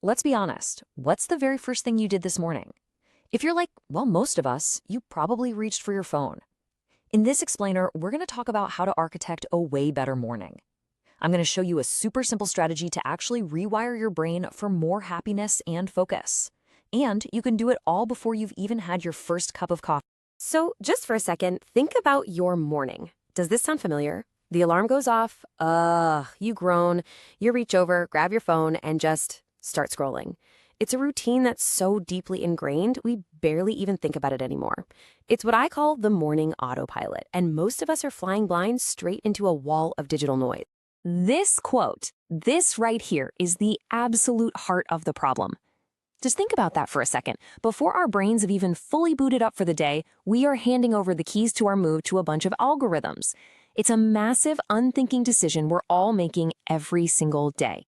Let's be honest, what's the very first thing you did this morning? If you're like, well, most of us, you probably reached for your phone. In this explainer, we're going to talk about how to architect a way better morning. I'm going to show you a super simple strategy to actually rewire your brain for more happiness and focus. And you can do it all before you've even had your first cup of coffee. So just for a second, think about your morning. Does this sound familiar? The alarm goes off, you groan, you reach over, grab your phone, and just start scrolling. It's a routine that's so deeply ingrained, we barely even think about it anymore. It's what I call the morning autopilot, and most of us are flying blind straight into a wall of digital noise. This quote, this right here, is the absolute heart of the problem. Just think about that for a second. Before our brains have even fully booted up for the day, we are handing over the keys to our mood to a bunch of algorithms. It's a massive, unthinking decision we're all making every single day.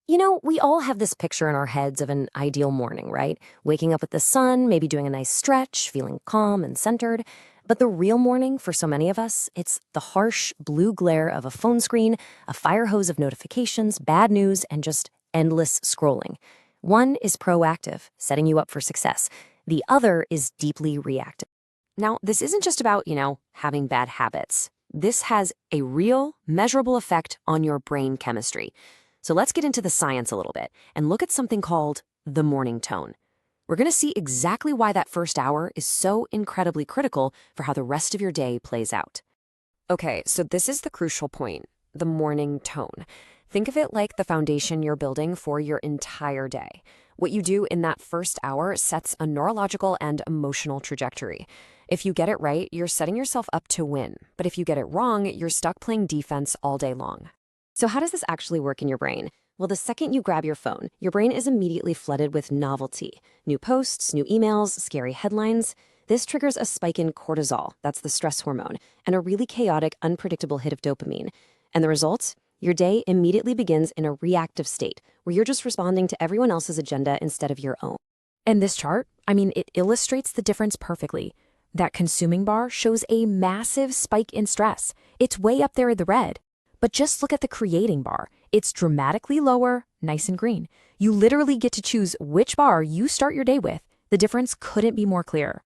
You know, we all have this picture in our heads of an ideal morning, right? Waking up with the sun, maybe doing a nice stretch, feeling calm and centered. But the real morning, for so many of us, it's the harsh blue glare of a phone screen, a fire hose of notifications, bad news, and just endless scrolling. One is proactive, setting you up for success. The other is deeply reactive. Now, this isn't just about, having bad habits. This has a real, measurable effect on your brain chemistry. So let's get into the science a little bit and look at something called the morning tone. We're going to see exactly why that first hour is so incredibly critical for how the rest of your day plays out. Okay, so this is the crucial point, the morning tone. Think of it like the foundation you're building for your entire day. What you do in that first hour sets a neurological and emotional trajectory. If you get it right, you're setting yourself up to win. But if you get it wrong, you're stuck playing defense all day long. So how does this actually work in your brain? Well, the second you grab your phone, your brain is immediately flooded with novelty. New posts, new emails, scary headlines. This triggers a spike in cortisol, that's the stress hormone, and a really chaotic, unpredictable hit of dopamine. And the result? Your day immediately begins in a reactive state, where you're just responding to everyone else's agenda instead of your own. And this chart, it illustrates the difference perfectly. That consuming bar shows a massive spike in stress. It's way up there in the red. But just look at the creating bar. It's dramatically lower, nice and green. You literally get to choose which bar you start your day with. The difference couldn't be more clear.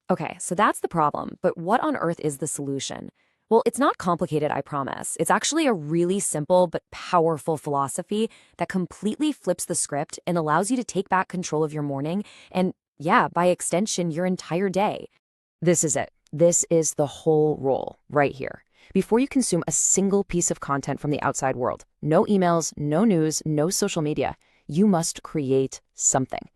Okay, so that's the problem, but what on earth is the solution? Well, it's not complicated, I promise. It's actually a really simple but powerful philosophy that completely flips the script and allows you to take back control of your morning and, yeah, by extension, your entire day. This is it. This is the whole rule right here. Before you consume a single piece of content from the outside world, no emails, no news, no social media, you must create something.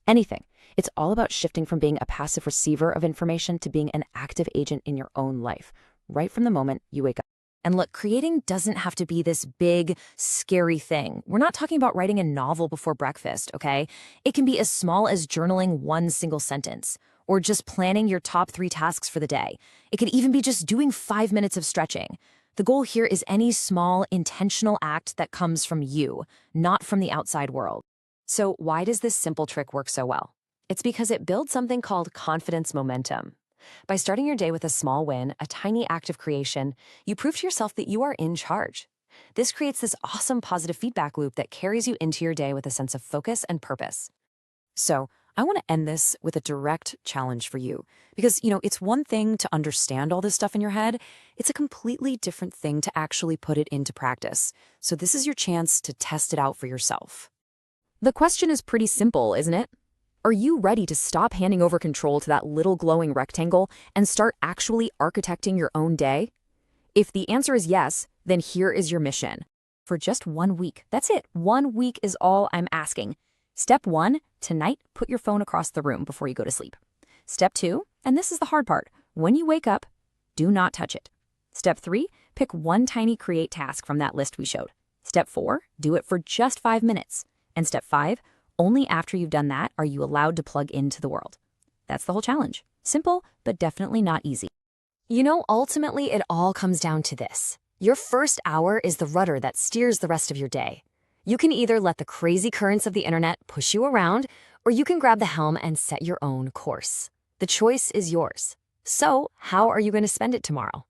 Anything. It's all about shifting from being a passive receiver of information to being an active agent in your own life, right from the moment you wake up. And look, creating doesn't have to be this big, scary thing. We're not talking about writing a novel before breakfast, okay? It can be as small as journaling one single sentence, or just planning your top 3 tasks for the day. It could even be just doing 5 minutes of stretching. The goal here is any small, intentional act that comes from you, not from the outside world. So why does this simple trick work so well? It's because it builds something called confidence momentum. By starting your day with a small win, a tiny act of creation, you prove to yourself that you are in charge. This creates this awesome positive feedback loop that carries you into your day with a sense of focus and purpose. So, I want to end this with a direct challenge for you. Because, it's one thing to understand all this stuff in your head. It's a completely different thing to actually put it into practice. So this is your chance to test it out for yourself. The question is pretty simple, isn't it? Are you ready to stop handing over control to that little glowing rectangle and start actually architecting your own day? If the answer is yes, then here is your mission. For just 1 week, that's it. 1 week is all I'm asking. Step 1, tonight, put your phone across the room before you go to sleep. Step 2, and this is the hard part, when you wake up, do not touch it. Step 3, pick one tiny create task from that list we showed. Step 4, do it for just 5 minutes. And step 5, only after you've done that are you allowed to plug into the world. That's the whole challenge. Simple, but definitely not easy. Ultimately, it all comes down to this. Your first hour is the rudder that steers the rest of your day. You can either let the crazy currents of the internet push you around, or you can grab the helm and set your own course. The choice is yours. So, how are you going to spend it tomorrow?